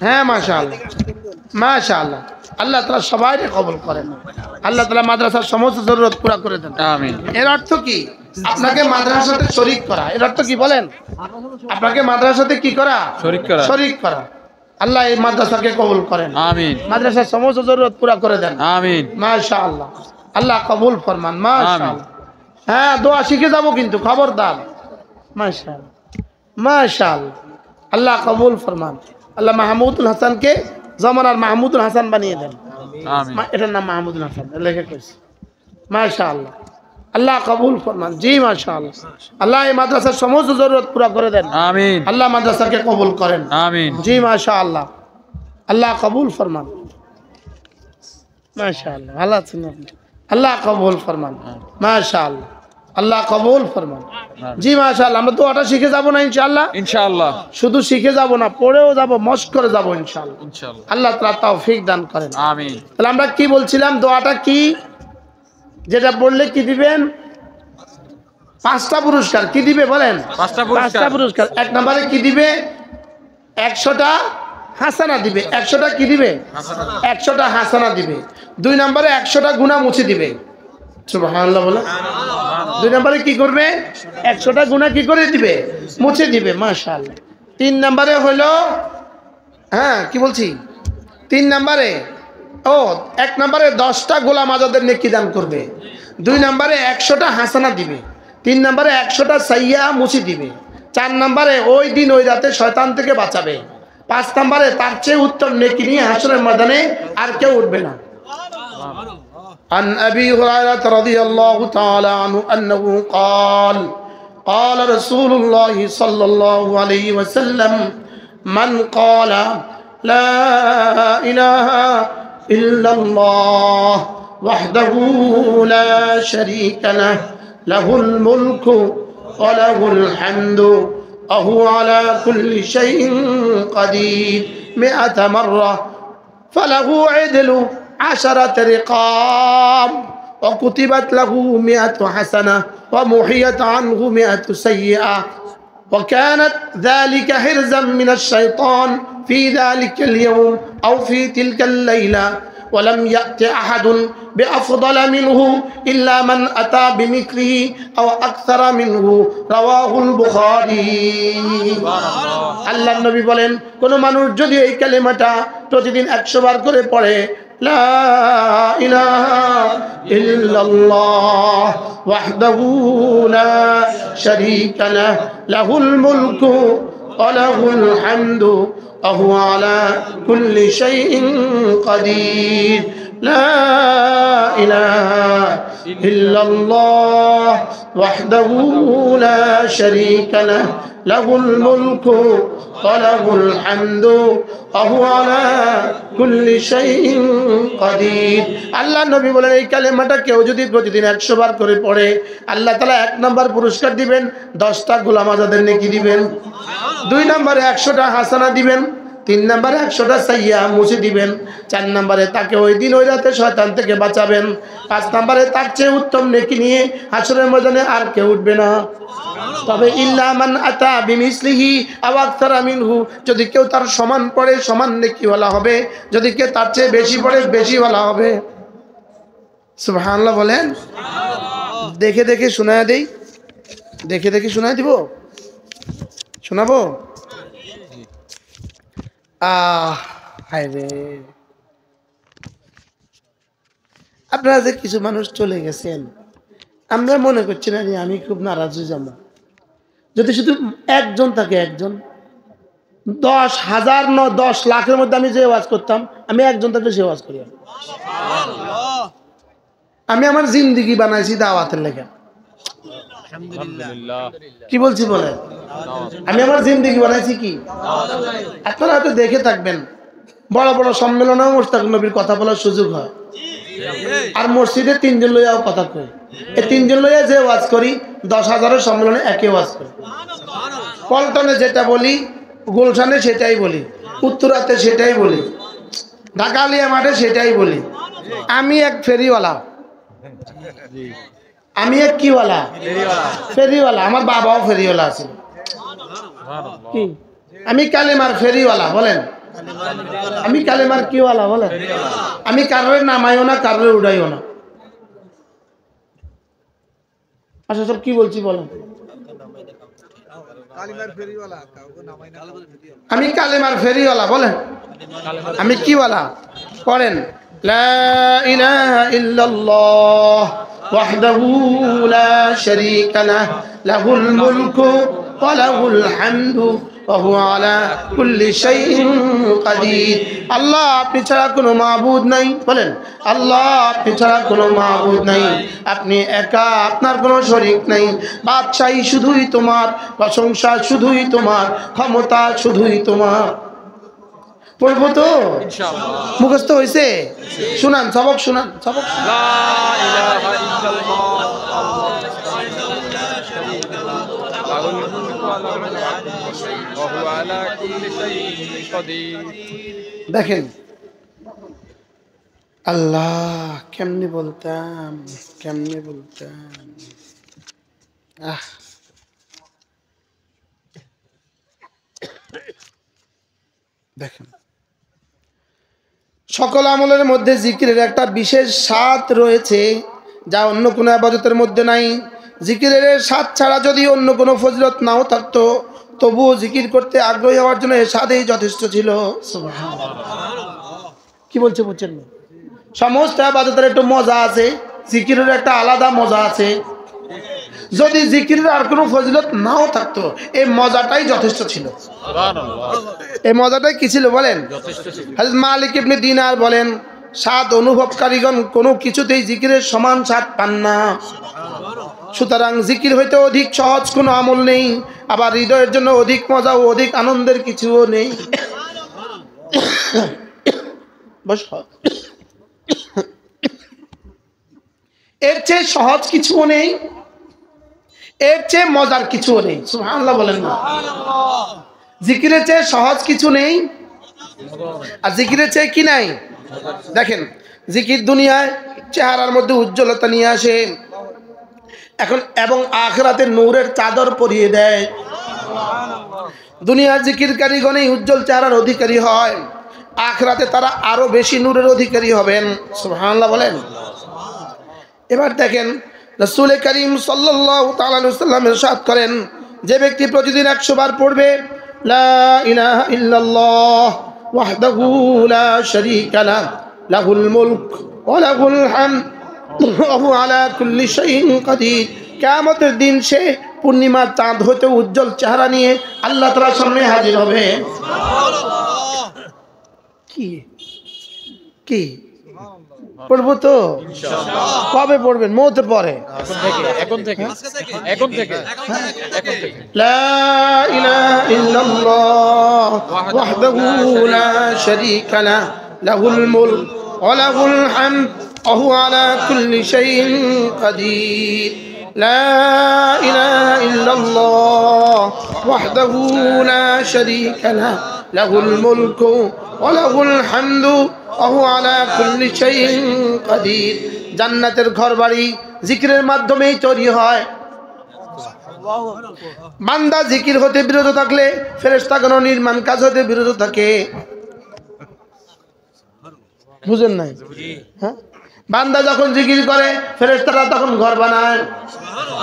হ্যাঁ মাশাআল্লাহ, মাশাআল্লাহ। আল্লাহ তাআলা সবাইকে কবুল করেন। আল্লাহ তাআলা মাদ্রাসার সমস্ত জরুরত পুরা করে দেন। আমিন। এর অর্থ কি? আপনাকে মাদ্রাসার সাথে শরীক করা। এর অর্থ কি বলেন? আপনাকে মাদ্রাসার সাথে কি করা? শরীক করা। আল্লাহ এই মাদ্রাসাকে কবুল করেন, আমিন। মাদ্রাসার সমস্ত জরুরত পুরা করে দেন, আমিন। মাশাআল্লাহ, আল্লাহ কবুল ফরমান, মাশাআল্লাহ। হ্যাঁ দোয়া শিখে যাব কিন্তু, খবরদার। মাশাআল্লাহ, মাশাআল্লাহ, আল্লাহ কবুল ফরমান। আল্লাহ মাহমুদুল হাসানকে জমানার মাহমুদুল হাসান বানিয়ে দেন, আমিন। এটার নাম মাহমুদুল হাসান লেখা কইছে, মাশাআল্লাহ, আল্লাহ কবুল ফরমান। জি মাশাআল্লাহ, আল্লাহ এই মাদ্রাসার সমস্ত জরুরত পুরা করে দেন, আমিন। আল্লাহ মাদ্রাসাকে কবুল করেন, আমিন। জি মাশাআল্লাহ, আল্লাহ কবুল ফরমান, মাশাআল্লাহ। ভালো আছেন আপনি? আল্লাহ কবুল ফরমান, মাশাআল্লাহ, আল্লাহ কবুল ফরমান। জি মাশাআল্লাহ। আমরা দোয়াটা শিখে যাব না ইনশাআল্লাহ? ইনশাআল্লাহ। শুধু শিখে যাব না, পড়েও যাব, মস্ক করে যাব ইনশাআল্লাহ। ইনশাআল্লাহ। আল্লাহ তাআলা তৌফিক দান করেন, আমিন। তাহলে আমরা কি বলছিলাম? দোয়াটা কি? যেটা বললে কি দিবেন? 5টা পুরস্কার। কি দিবে বলেন? 5টা পুরস্কার। 1 নম্বরে কি দিবে? 100টা হাসানা দিবে। 100টা কি দিবে? 100টা হাসানা দিবে। 2 নম্বরে 100টা গুনাহ মুছে দিবে। সুবহানাল্লাহ বলে। 2 নম্বরে কি করবে? 100টা গুনাহ কি করে দিবে? মুছে দিবে, মাশাআল্লাহ। 3 নম্বরে হলো, হ্যাঁ কি বলছি? 3 নম্বরে 1 নম্বরে 10টা গোলাম আজাদের নেকি দান করবে। 2 নম্বরে 100টা হাসানা দিবে। 3 নম্বরে 100টা সাইয়্যা মুছে দিবে। 4 নম্বরে ওই দিন ওই রাতে শয়তান থেকে বাঁচাবে। 5 নম্বরে তার চেয়ে উত্তম নেকি নিয়ে হাসরের ময়দানে আর কেউ উঠবে না। عن أبي هريرة رضي الله تعالى عنه أنه قال قال رسول الله صلى الله عليه وسلم من قال লা ইলাহা ইল্লাল্লাহ ওয়াহদাহু লা শারীকা লাহ লাহুল মুলকু ওয়া লাহুল হামদু ওয়া হুয়া আলা কুল্লি শাইইন কাদির 100 মাররা ফালাহু ইদলু 10 রিকাব وكتبت له 100 حسنة ومحيت عنه 100 سيئة وكانت ذلك حرزا من الشيطان في ذلك اليوم أو في تلك الليلة ولم يأت أحد بأفضل منه إلا من أتى بمثله أو أكثر منه رواه البخاري আল্লাহ নবী বলেন কোন মানুষ যদি এই কালেমাটা প্রতিদিন 100 বার করে পড়ে لا إله إلا الله وحده لا شريك له له الملك وله الحمد وهو على كل شيء قدير لا إله إلا الله وحده لا شريك له له الملك وله الحمد وهو على كل شيء قدير আল্লাহ নবী বলেন এই কালেমাটা কেউ যদি প্রতিদিন 100 বার করে পড়ে আল্লাহ তাআলা 1 নাম্বার পুরস্কার দিবেন 10টা গোলাম আজাদের নেকি দিবেন 2 নম্বরে 100টা হাসানা দিবেন 3 নম্বরে 100টা সাইয়্যা মুছে দিবেন 4 নম্বরে তাকে ওই দিন ওই রাতে শয়তান থেকে বাঁচাবেন 5 নম্বরে তার চেয়ে উত্তম নেকি নিয়ে হাসরের ময়দানে আর কেউ উঠবে না তবে ইল্লা মান আতা বিমিসলিহি আও আকতারা মিনহু যদি কেউ তার সমান পড়ে সমান নেকিওয়ালা হবে যদি কেউ তার চেয়ে বেশি পড়ে বেশিওয়ালা হবে সুবহানাল্লাহ বলেন দেখে দেখে শোনায় দেই দেখে দেখে শোনায় দিব শোনাবো হায় রে আপনারা যে কিছু মানুষ চলে গেছেন আমরা মনে করছি না যে আমি খুব নারাজ হয়ে যাব যদি শুধু একজন থাকে একজন 10,000 না 10 লাখের মধ্যে আমি যে ওয়াজ করতাম আমি একজন থাকলে সে ওয়াজ করি আমি আমার জিন্দেগি বানাইছি দাওয়াতের লেগে আলহামদুলিল্লাহ কি বলছি বলেন আমি আমার জিন্দেগি বানাইছি কি আপনারা হয়তো দেখে থাকবেন বড় বড় সম্মেলনেও মুশতাক নবীর কথা বলার সুযোগ হয় আর মসজিদে 3 জন লইয়াও কথা কই এই 3 জন লইয়া যে ওয়াজ করি 10,000 সম্মেলনে একই ওয়াজ করি পল্টনে যেটা বলি গুলশানে সেটাই বলি উত্তরাতে সেটাই বলি ঢাকা আলিয়া মাঠে সেটাই বলি আমি এক ফেরিওয়ালা আমি এক কিওয়ালা ফেরিওয়ালা আমার বাবাও ফেরিওয়ালা আছে কি আমি কালেমার ফেরিওয়ালা বলেন আমি কালেমার কিওয়ালা বলেন আমি কারোর নামাইও না কারোর উড়াইও না আচ্ছা সব কি বলছি বলেন আমি কালেমার ফেরিওয়ালা বলেন আমি কিওয়ালা পড়েন লা ইলাহা ইল্লাল্লাহ وحده لا شريك له له الملك وله الحمد وهو على كل شيء قدير আল্লাহ আপনি ছাড়া কোনো মাবুদ নাই বলেন আল্লাহ আপনি ছাড়া কোনো মাবুদ নাই আপনি একা আপনার কোনো শরীক নাই বাদশাহী শুধুই তোমার প্রশংসা শুধুই তোমার ক্ষমতা শুধুই তোমার পড়বো তো ইনশাআল্লাহ মুখস্থ হইছে শুনান সবক শুনান সবক লা ইলাহা ইল্লাল্লাহ দেখেন আল্লাহ কেমনে বলতাম দেখেন সকল আমলের মধ্যে জিকিরের একটা বিশেষ স্বাদ রয়েছে যা অন্য কোনো ইবাদতের মধ্যে নাই জিকিরের স্বাদ ছাড়া যদি অন্য কোনো ফজিলত নাও থাকতো তবুও জিকির করতে আগ্রহী হওয়ার জন্য এর স্বাদেই যথেষ্ট ছিল সুবহানাল্লাহ কি বলছে বুঝছেন না সমস্ত ইবাদতের একটু মজা আছে জিকিরের একটা আলাদা মজা আছে যদি জিকিরের আর কোনো ফজিলত নাও থাকতো এই মজাটাই যথেষ্ট ছিল সুবহানাল্লাহ এই মজাটাই কি ছিল বলেন যথেষ্ট ছিল হযরত মালিক ইবনে দিনার বলেন স্বাদ অনুভবকারীগণ কোনো কিছুতেই জিকিরের সমান স্বাদ পান না সুবহানাল্লাহ সুতরাং জিকির হইতে অধিক সহজ কোনো আমল নেই আবার হৃদয়ের জন্য অধিক মজা ও অধিক আনন্দের কিছুও নেই এর চেয়ে সহজ কিছুও নেই, এর চেয়ে মজার কিছুও নেই। সুবহানাল্লাহ বলেন না। জিকিরের চেয়ে সহজ কিছু নেই, আর জিকিরের চেয়ে কি নাই। দেখেন, জিকির দুনিয়ায় চেহারার মধ্যে উজ্জ্বলতা নিয়ে আসে এখন, এবং আখিরাতে নূরের চাদর পরিয়ে দেয়। দুনিয়ার জিকিরকারীগণই উজ্জ্বল চেহারার অধিকারী হয়, আখিরাতে তারা আরো বেশি নূরের অধিকারী হবেন। সুবহানাল্লাহ বলেন। এবার দেখেন, রাসূল করিম সাল্লাল্লাহু তাআলা আলাইহি ওয়াসাল্লাম ইরশাদ করেন, যে ব্যক্তি প্রতিদিন 100 বার পড়বে লা ইলাহা ইল্লাল্লাহ ওয়াহদাহু লা শারীকা লাহ লাহুল মুলক ওয়া লাহুল হামদ ওয়া হুয়া আলা কুল্লি শাইইন কাদির, কিয়ামতের দিন সে পূর্ণিমার চাঁদ হতে উজ্জ্বল চেহারা নিয়ে আল্লাহ তাআলার সামনে হাজির হবে। কি কি পড়বো তো? কবে পড়বেন? মওতের পরে। এখন থেকে লা ইলাহা ইল্লাল্লাহ ওয়াহদাহু লা শারীকা লাহ লাহুল মুলক ওয়া লাহুল হামদ ওয়া হুয়া আলা কুল্লি শাইইন কাদির। লা ইলাহা ইল্লাল্লাহ ওয়াহদাহু লা শারীকা লাহ লাহুল মুলক ওয়া লাহুল হামদ ওয়া হুয়া আলা কুল্লি শাইইন কাদির। জান্নাতের ঘরবাড়ি জিকিরের মাধ্যমেই তৈরি হয়। বান্দা জিকির হতে বিরত থাকলে ফেরেশতাগণ নির্মাণ কাজ হতে বিরত থাকে। বুঝেন নাই? হ্যাঁ, বান্দা যখন জিকির করে ফেরেশতারা তখন ঘর বানায়,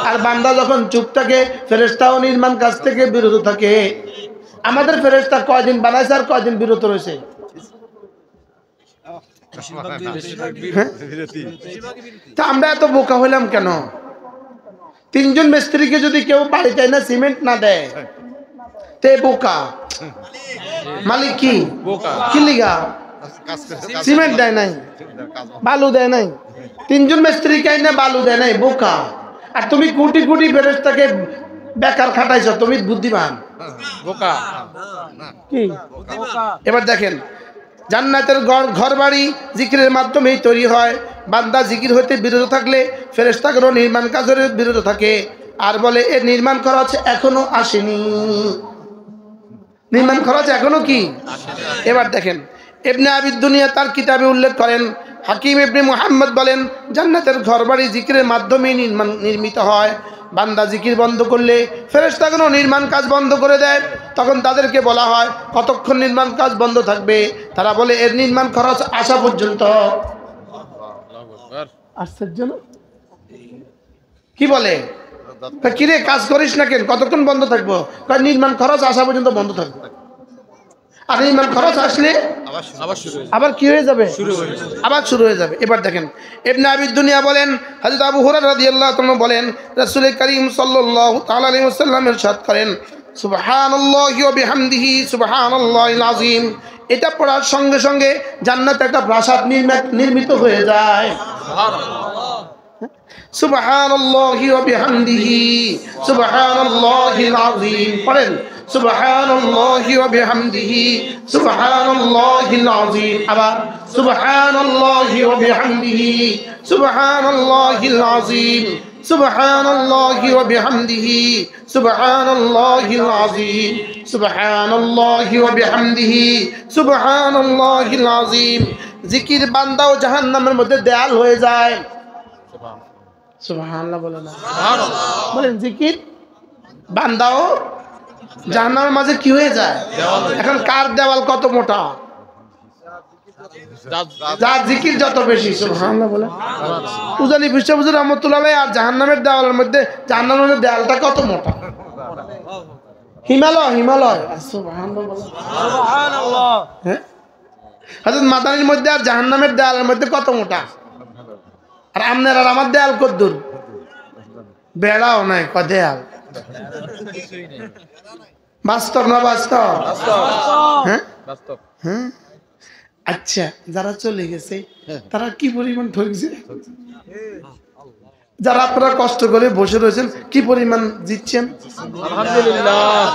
আর বান্দা যখন চুপ থাকে ফেরেশতাও নির্মাণ কাজ থেকে বিরত থাকে। আমাদের ফেরেশতা কয়দিন বানাইছে আর কয়দিন বিরত রয়েছে? তা আমরা এত বোকা হইলাম কেন? 3 জন মিস্ত্রিকে যদি কেউ বাড়িতে না সিমেন্ট না দেয় তে বোকা। মালিক কি কি লিগা সিমেন্ট দেয় নাই, বালু দেয় নাই, 3 জন মিস্ত্রিকে না বালু দেয় নাই, বোকা। আর তুমি কোটি কোটি ফেরেশতাকে বেকার খাটাইছো, তুমি বুদ্ধিমান বোকা। কি? এবার দেখেন, জান্নাতের ঘরবাড়ি জিকিরের মাধ্যমেই তৈরি হয়। বান্দা জিকির হতে বিরত থাকলে ফেরেশতাগণ নির্মাণ কাজের বিরত থাকে, আর বলে এর নির্মাণ খরচ এখনো আসেনি, নির্মাণ খরচ এখনো কি। এবার দেখেন, ইবনে আবি দুনিয়া তার কিতাবে উল্লেখ করেন, হাকিম ইবনে মুহাম্মদ বলেন, জান্নাতের ঘরবাড়ি জিকিরের মাধ্যমেই নির্মিত হয়। বান্দা জিকির বন্ধ করলে ফেরেশতাগণ নির্মাণ কাজ বন্ধ করে দেয়। তখন তাদেরকে বলা হয় কতক্ষণ নির্মাণ কাজ বন্ধ থাকবে? তারা বলে এর নির্মাণ খরচ আসা পর্যন্ত। আশ্চর্য না? কি বলে, কিরে কাজ করিস না কেন, কতক্ষণ বন্ধ থাকবো? নির্মাণ খরচ আসা পর্যন্ত বন্ধ থাকবে। আর নির্মাণ খরচ আসলে আবার কি হয়ে যাবে? আবার শুরু হয়ে যাবে। এবার দেখেন, ইবনে আবি দুনিয়া বলেন, হযরত আবু হুরায়রা রাদিয়াল্লাহু তাআলা বলেন, রাসূল করিম সাল্লাল্লাহু তাআলা আলাইহি ওয়াসাল্লাম ইরশাদ করেন, সুবহানাল্লাহি ওয়া বিহামদিহি সুবহানাল্লাহিল আযীম। এটা পড়ার সঙ্গে সঙ্গে জান্নাতে একটা প্রাসাদ নির্মিত হয়ে যায়। সুবহানাল্লাহি ওয়া বিহামদিহি সুবহানাল্লাহিল আযীম। পড়েন, সুবহানাল্লাহি ওয়া বিহামদিহি সুবহানাল্লাহিল আযীম। আবার সুবহানাল্লাহি ওয়া বিহামদিহি সুবহানাল্লাহিল আযীম। সুবহানাল্লাহি ওয়া বিহামদিহি সুবহানাল্লাহিল আযীম। সুবহানাল্লাহি ওয়া বিহামদিহি সুবহানাল্লাহিল আযীম। জিকির বান্দা ও জাহান্নামের মধ্যে দেয়াল হয়ে যায়। সুবহানাল্লাহ বলেন না? বলেন, জিকির বান্দা ও জাহান্নামের মাঝে কি হয়ে যায়? এখন কার দেওয়াল কত মোটা? যার জিকির যত বেশি। সুবহানাল্লাহ বলেন। উজানি বিশ্বহুজুর রাহমাতুল্লাহ আলাইহি আর জাহান্নামের দেওয়ালের মধ্যে, জাহান্নামের দেওয়ালটা কত মোটা? হিমালয়। সুবহানাল্লাহ বলেন। সুবহানাল্লাহ। হ্যাঁ, হযরত মাদানির মধ্যে আর জাহান্নামের দেওয়ালের মধ্যে কত মোটা? আর আপনার আর আমার দেয়াল কত দূর? বেড়াও নাই, ক দেয়াল। বাস্তব না বাস্তব? হ্যাঁ, হ্যাঁ। আচ্ছা, যারা চলে গেছে তারা কি পরিমাণ ঠকছে, যারা আপনারা কষ্ট করে বসে রয়েছেন কি পরিমাণ জিতছেন? আলহামদুলিল্লাহ।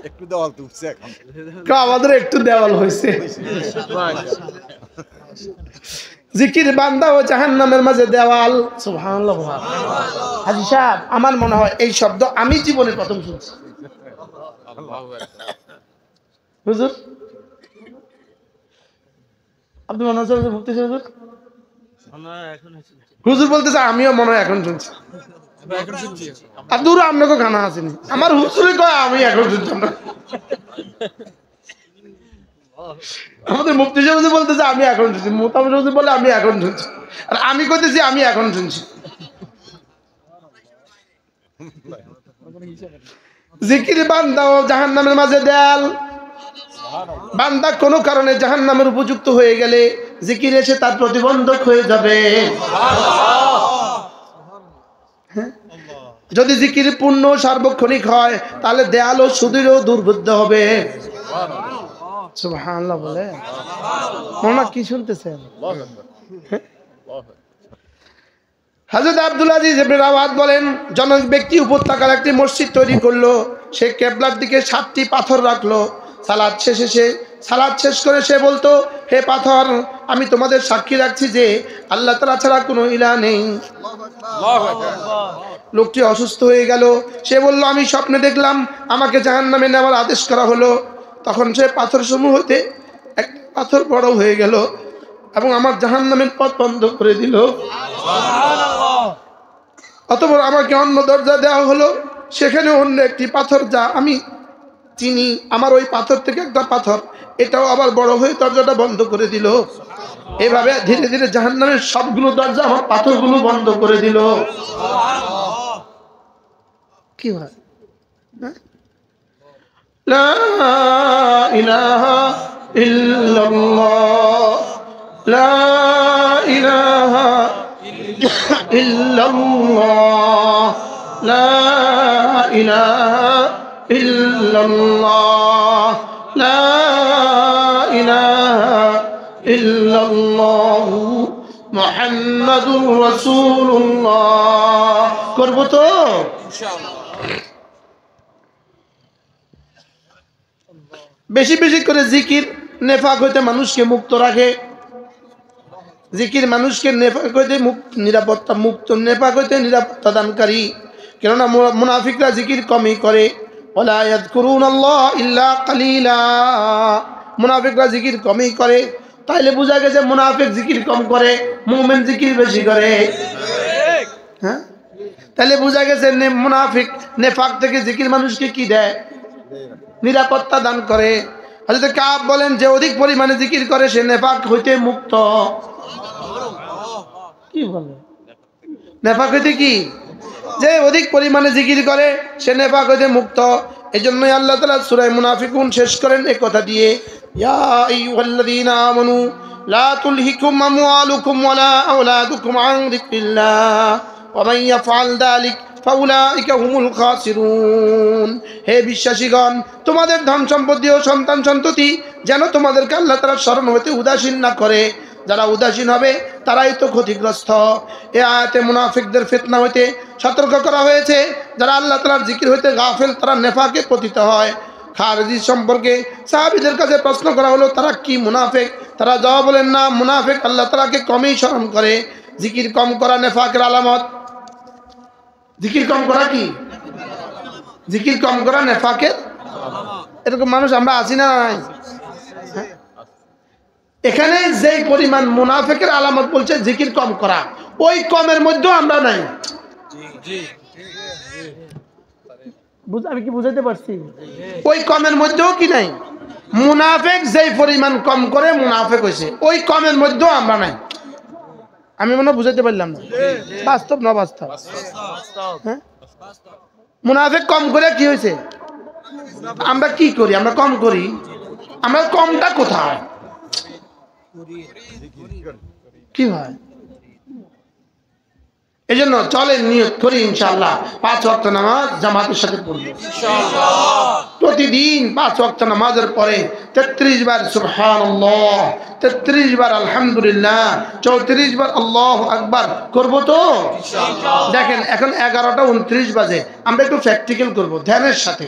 একটু দেওয়াল তুলছে এখন। আমাদের একটু দেওয়াল হয়েছে। জিকির বান্দা ও জাহান্নামের মাঝে দেওয়াল। সুবহানাল্লাহ। হাজী সাহেব, আমার মনে হয় এই শব্দ আমি জীবনে প্রথম শুনছি। হুজুর আপনি মনে হচ্ছে মুফতি সাহেব? হুজুর বলতেছে আমিও মনে হয় এখন শুনছি। আর দূর আপনাকে গানা আসেনি, আমার হুজুরে কয় আমি এখন শুনছি না। আমাদের মুফতি সাহেব বলতেছে আমি এখন শুনছি, মোতামির হুজুর বলে আমি এখন শুনছি, আর আমি কইতেছি আমি এখন শুনছি। জিকির বান্দা ও জাহান্নামের মাঝে দেয়াল। বান্দা কোনো কারণে জাহান্নামের উপযুক্ত হয়ে গেলে জিকির এসে তার প্রতিবন্ধক হয়ে যাবে। যদি জিকির পূর্ণ সার্বক্ষণিক হয় তাহলে দেয়াল ও সুদৃঢ় দুর্বুদ্ধ হবে। সুবহানাল্লাহ বলে মনে কি শুনতেছেন? হযরত আব্দুল আজিজ ইবনে রাওয়াত বলেন, জনক ব্যক্তি উপত্যকার একটি মসজিদ তৈরি করলো। সে কিবলার দিকে 7টি পাথর রাখলো। সালাত শেষ করে সে বলতো, হে পাথর, আমি তোমাদের সাক্ষী রাখছি যে আল্লাহ তাআলা ছাড়া কোনো ইলাহ নেই। লোকটি অসুস্থ হয়ে গেল। সে বলল, আমি স্বপ্নে দেখলাম আমাকে জাহান্নামে নেওয়ার আদেশ করা হলো। তখন সে পাথর সমূহ হতে এক পাথর বড় হয়ে গেল এবং আমার জাহান্নামের পথ বন্ধ করে দিল। অতঃপর আমাকে অন্য দরজা দেওয়া হলো, সেখানে অন্য একটি পাথর যা আমি চিনি, আমার ওই পাথর থেকে একটা পাথর এটাও আবার বড় হয়ে দরজাটা বন্ধ করে দিল। এভাবে ধীরে ধীরে জাহান্নামের সবগুলো দরজা আমার পাথরগুলো বন্ধ করে দিল। কি হয়? লা ইলাহা ইল্লাল্লাহ, লা ইলাহা ইল্লাল্লাহ, লা ইলাহা ইল্লাল্লাহ, লা ইলাহা ইল্লাল্লাহ, মুহাম্মাদুর রাসূলুল্লাহ। করব তো বেশি বেশি করে জিকির নেফাক হইতে মানুষকে মুক্ত রাখে। জিকির মানুষকে নেফাক হইতে নিরাপত্তা মুক্ত, নেফাক হইতে নিরাপত্তা দানকারী। কেননা মুনাফিকরা জিকির কমই করে। ওয়ালা ইয়াযকুরুনাল্লাহ ইল্লা কালিলা। মুনাফিকরা জিকির কমই করে। তাইলে বোঝা গেছে মুনাফিক জিকির কম করে, মুমিন জিকির বেশি করে। হ্যাঁ, তাহলে বোঝা গেছে মুনাফিক নেফাক থেকে জিকির মানুষকে কি দেয়? নিরাপত্তা দান করে। হযরত কাব বলেন, যে অধিক পরিমাণে জিকির করে সে নেফাক হইতে মুক্ত। কি বলে? নেফাক হইতে কি? যে অধিক পরিমাণে জিকির করে সে নেফাক হইতে মুক্ত। এজন্যই আল্লাহ তাআলা সূরা মুনাফিকুন শেষ করেন এই কথা দিয়ে, ইয়া আইয়ুহাল্লাযীনা আমানু লা তুলহিকুম আমওয়ালুকুম ওয়ালা আওলাদুকুম আন যিকরিল্লাহ ওয়া মান ইয়াফআল যালিকা ফাউলাইকা হুমুল খাসিরুন। হে বিশ্বাসীগণ, তোমাদের ধন সম্পত্তি ও সন্তান সন্ততি যেন তোমাদেরকে আল্লাহ তাআলার স্মরণ হতে উদাসীন না করে। যারা উদাসীন হবে তারাই তো ক্ষতিগ্রস্ত। এই আয়াতে মুনাফিকদের ফিতনা হইতে সতর্ক করা হয়েছে। যারা আল্লাহ তাআলার জিকির হইতে গাফেল তারা নেফাকে পতিত হয়। খারিজি সম্পর্কে সাহাবীদের কাছে প্রশ্ন করা হলো, তারা কি মুনাফিক? তারা জবাব বলেন, না, মুনাফিক আল্লাহ তাআলাকে কমই স্মরণ করে। জিকির কম করা নেফাকের আলামত। জিকির কম করা কি? জিকির কম করা নেফাকের। এরকম মানুষ আমরা আছি না নাই? এখানে যেই পরিমাণ মুনাফিকের আলামত বলছে জিকির কম করা, ওই কমের মধ্যেও আমরা নাই। আমি কি বুঝাইতে পারছি? ওই কমের মধ্যেও কি নাই? মুনাফিক যেই পরিমাণ কম করে মুনাফিক হয়েছে, ওই কমের মধ্যেও আমরা নাই। আমি মনে বুঝাইতে পারলাম না। বাস্তব না বাস্তব? হ্যাঁ, মুনাফিক কম করে কি হয়েছে? আমরা কি করি? আমরা কম করি। আমরা কমটা কোথায়? কি হয়? এই জন্য চলেন নিয়ত করি ইনশাআল্লাহ 5 ওয়াক্ত নামাজ জামাতের সাথে পড়ব ইনশাআল্লাহ। প্রতিদিন 5 ওয়াক্ত নামাজের পরে 33 বার সুবহানাল্লাহ, 33 বার আলহামদুলিল্লাহ, 34 বার আল্লাহু আকবার করব তো ইনশাআল্লাহ। দেখেন এখন 11টা 29 বাজে, আমরা একটু প্র্যাকটিক্যাল করব ধ্যানের সাথে।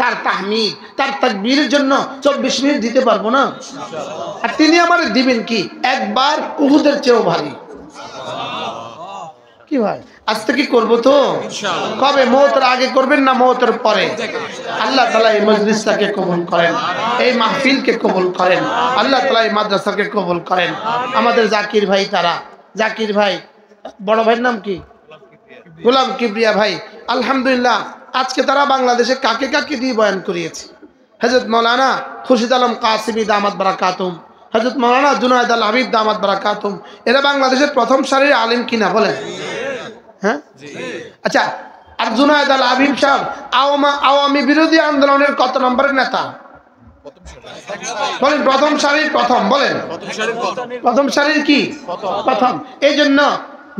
তার তাহমিদ তার তাকবীরের জন্য 24 মিনিট দিতে পারবো না? আর তিনি আমাদের দিবেন কি একবার উহুদের চেয়েও ভারী। কি ভাই আজ থেকে করবো তো? কবে? মওতের আগে করবেন না মওতের পরে? আল্লাহ তাআলা এই মজলিসটাকে কবুল করেন, এই মাহফিলকে কবুল করেন, আল্লাহ তাআলা এই মাদ্রাসাকে কবুল করেন। আমাদের জাকির ভাই, তারা জাকির ভাই, বড় ভাইয়ের নাম কি? গোলাম কিবরিয়া ভাই। আলহামদুলিল্লাহ আজকে তারা বাংলাদেশে কাকে কাকে দিয়ে বয়ান করিয়েছে। হযরত মাওলানা খুরশিদ আলম কাসিমি দামাত বারাকাতুম, হযরত মাওলানা জুনায়েদ আল হাবিব দামাত বারাকাতুম, এরা বাংলাদেশের প্রথম সারির আলেম কিনা বলেন? হ্যাঁ, আচ্ছা। আর জুনায়েদ আল হাবিব সাহেব আওয়ামী বিরোধী আন্দোলনের কত নম্বরের নেতা বলেন? প্রথম সারির প্রথম বলেন। প্রথম সারির কি প্রথম? এই জন্য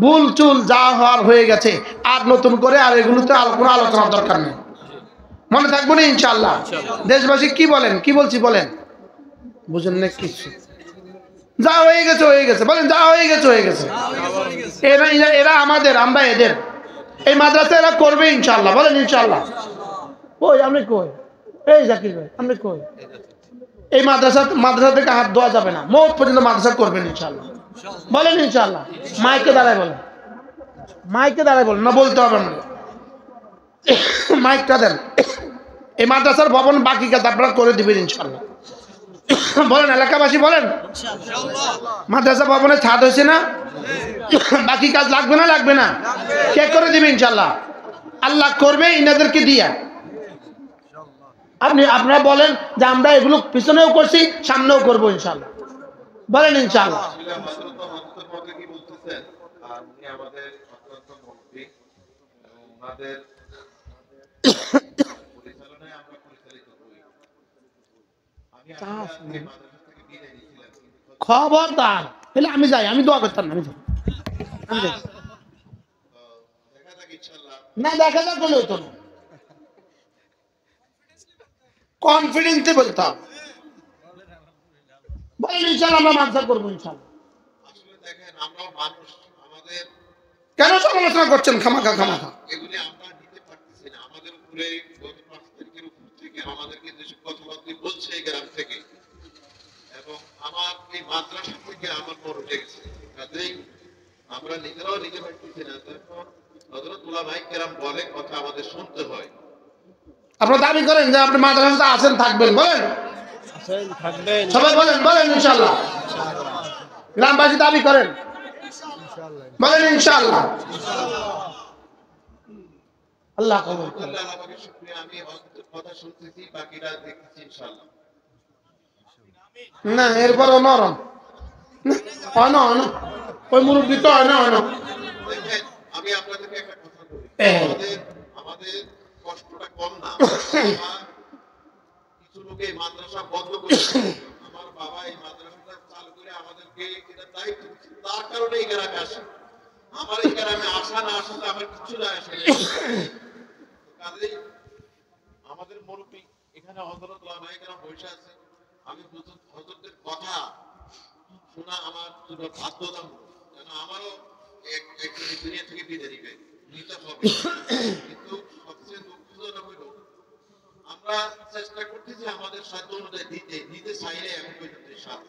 ভুল চুল যা হওয়ার হয়ে গেছে, আর নতুন করে আর এগুলোতে কোনো আলোচনার দরকার নেই। মনে থাকবো না ইনশাআল্লাহ। দেশবাসী কি বলেন? কি বলছি বলেন? বুঝেন না কিছু? যা হয়ে গেছে হয়ে গেছে বলেন, যা হয়ে গেছে হয়ে গেছে। এরা আমাদের, আমরা এদের। এই মাদ্রাসা এরা করবে ইনশাআল্লাহ বলেন ইনশাআল্লাহ। কই আপনি কই? এই জাকির ভাই আপনি কই? এই মাদ্রাসা থেকে হাত ধোয়া যাবে না, মওত পর্যন্ত মাদ্রাসা করবেন ইনশাআল্লাহ বলেন ইনশাআল্লাহ। মাইকে দাঁড়ায় বলেন, মাইকে দাঁড়ায় বলেন, না বলতে হবে না, মাইকটা দেন। এই মাদ্রাসার ভবন বাকি কাজ আপনারা করে দিবেন ইনশাআল্লাহ বলেন। এলাকাবাসী বলেন মাদ্রাসা ভবনের ছাদ হয়েছে না? বাকি কাজ লাগবে না? লাগবে না? কে করে দিবে ইনশাআল্লাহ? আল্লাহ করবে ইনাদেরকে দিয়া। আপনারা বলেন যে আমরা এগুলো পিছনেও করছি, সামনেও করবো ইনশাআল্লাহ বলেন ইনশাআল্লাহ। খবরদার তাহলে আমি যাই, আমি দোয়া করতাম না, আমি যাই না, দেখা যাক বলে হতো না, কনফিডেন্সে বলতাম বলেন ইনশাআল্লাহ আমরা মাদ্রাসা করবো ইনশাআল্লাহ। কেন সমালোচনা করছেন খামাখা খামাখা? এগুলি আমরা নিতে পারতেছি না, আমাদের উপরে গত 5 তারিখের উপর থেকে আমাদেরকে যেসব কথাবার্তা বলছে এই গ্রাম থেকে, এবং আমার এই মাদ্রাসা থেকে আমার মন উঠে গেছে, কাজেই আমরা নিজেরাও নিতে পারতেছি না। তারপর হযরত উলামায়ে কেরাম বলে কথা আমাদের শুনতে হয়। আপনারা দাবি করেন যে আপনি মাদ্রাসাতে আছেন, থাকবেন বলেন সবাই বলেন, বলেন ইনশাআল্লাহ। গ্রামবাসী দাবি করেন বলেন ইনশাআল্লাহ। আল্লাহ কবুল করুন। আল্লাহ আমাকে শুকরিয়া, আমি হযরতের কথা শুনতেছি, বাকিটা দেখতেছি ইনশাআল্লাহ। না এরপরও নরম হয় না, হয় না, ওই মুরব্বী তো হয় না, হয় না। দেখেন আমি আপনাদেরকে একটা কথা বলি, আমাদের কষ্টটা কম না। কিছু লোক এই মাদ্রাসা বন্ধ করে, আমার বাবা এই মাদ্রাসাটা চালু করে আমাদেরকে এটা দায়িত্ব দিচ্ছে, তার কারণে এই গ্রামে আসে। আমার এই গ্রামে আসা না আসাতে আমার কিছু না আসে। কাজেই আমাদের মুরব্বী এখানে হযরত উলামায়ে কেরাম বসে আছে, আমি হযরতের কথা শোনা আমার জন্য বাধ্যতামূলক, যেন আমারও একটু দুনিয়া থেকে বিদায় নিতে হবে। কিন্তু সবচেয়ে দুঃখজনক হলো আমরা চেষ্টা করতেছি আমাদের সাধ্য অনুযায়ী দিতে চাইলে এখন পর্যন্ত সাধ্য।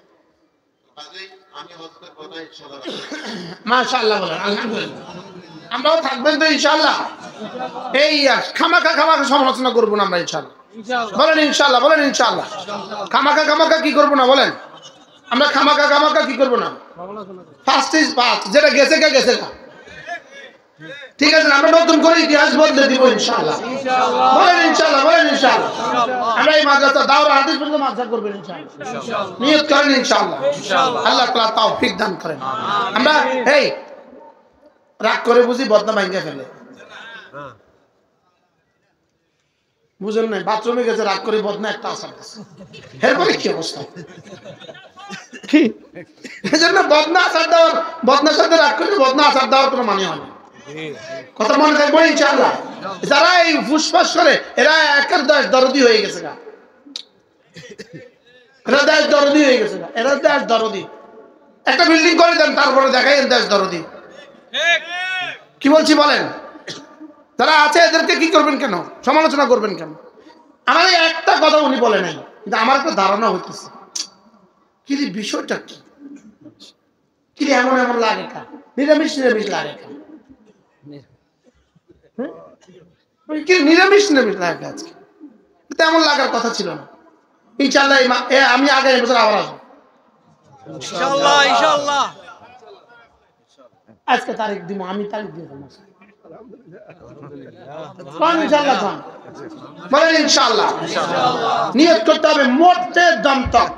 কাজেই আমি হযরতের কথা ইনশাআল্লাহ মাশাআল্লাহ বলেন আলহামদুলিল্লাহ। আমরাও থাকবেন তো ইনশাআল্লাহ। এই খামাখা খামাখা সমালোচনা করবো না আমরা ইনশাআল্লাহ বলেন ইনশাআল্লাহ, বলেন ইনশাআল্লাহ। খামাখা খামাখা কি করবো না বলেন? আমরা খামাখা খামাখা কি করবো না? ফার্স্ট ইজ ফার্স্ট, যেটা গেছে গা গেছে গা, ঠিক আছে। আমরা নতুন করে ইতিহাস বদলে দিব ইনশাআল্লাহ বলেন ইনশাআল্লাহ, বলেন ইনশাআল্লাহ। আমরা এই মাদ্রাসা দাওরা হাদিস পর্যন্ত মাদ্রাসা করবেন ইনশাআল্লাহ, নিয়ত করেন ইনশাআল্লাহ। আল্লাহ তাআলা তৌফিক দান করেন। আমরা এই রাগ করে বুঝি বদনা ভাঙিয়ে ফেলে, বুঝেন নাই? বাথরুমে গেছে রাগ করে বদনা একটা আসার আছে, এরপরে কি অবস্থা? কি এজন্য বদনা আসার দেওয়ার, বদনার সাথে রাগ করে বদনা আসার দেওয়ার কোনো মানে হয় না। কথা মনে থাকবো ইনশাআল্লাহ। যারা এই ফুসফাস করে এরা একের দেশ দরদি হয়ে গেছে গা, এরা দেশ দরদি হয়ে গেছে গা, এরা দেশ দরদি। একটা বিল্ডিং করে দেন, তারপরে দেখাই দেশ দরদি। কি বলছি বলেন? যারা আছে এদেরকে কি করবেন কেন? সমালোচনা করবেন কেন? আমার একটা কথা উনি বলে নাই, কিন্তু আমার একটা ধারণা হইতেছে কি বিষয়টা কি, কি এমন এমন লাগে কা, নিরামিষ নিরামিষ লাগে কা, কি নিরামিষ নিরামিষ লাগে আজকে, তেমন লাগার কথা ছিল না। ইনশাআল্লাহ আমি আগামী বছর আবার আসবো ইনশাআল্লাহ ইনশাআল্লাহ। আজকে তারিখ দিব, আমি তারিখ দিয়ে দেবো ইনশাআল্লাহ। বলেন ইনশাআল্লাহ। নিয়ত করতে হবে মরতে দম তক।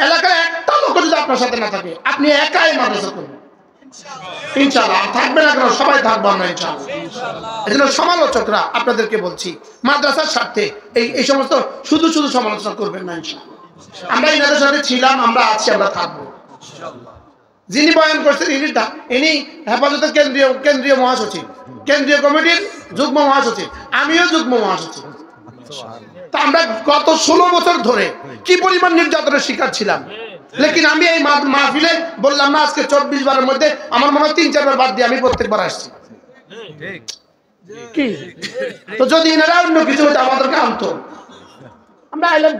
এলাকায় একটা লোক যদি আপনার সাথে না থাকে, আপনি একাই মাদ্রাসা করবেন ইনশাআল্লাহ। থাকবে না কেন, সবাই থাকবো আমরা ইনশাআল্লাহ। এই জন্য সমালোচকরা আপনাদেরকে বলছি, মাদ্রাসার স্বার্থে এই সমস্ত শুধু শুধু সমালোচনা করবেন না ইনশাআল্লাহ। আমরা ইনাদের সাথে ছিলাম, আমরা আছি, আমরা থাকবো। যিনি বয়ান করছেন ইনি হেফাজতের কেন্দ্রীয় মহাসচিব, কেন্দ্রীয় কমিটির যুগ্ম মহাসচিব, আমিও যুগ্ম মহাসচিব। তা আমরা গত 16 বছর ধরে কি পরিমাণ নির্যাতনের শিকার ছিলাম, লেকিন আমি এই মাহফিলে বললাম না, আজকে 24 বারের মধ্যে আমার মনে হয় 3-4 বার বাদ দিয়ে আমি প্রত্যেকবার আসছি। কি তো যদি এনারা অন্য কিছু হতো আমাদেরকে আনতো, আমরা আইলাম।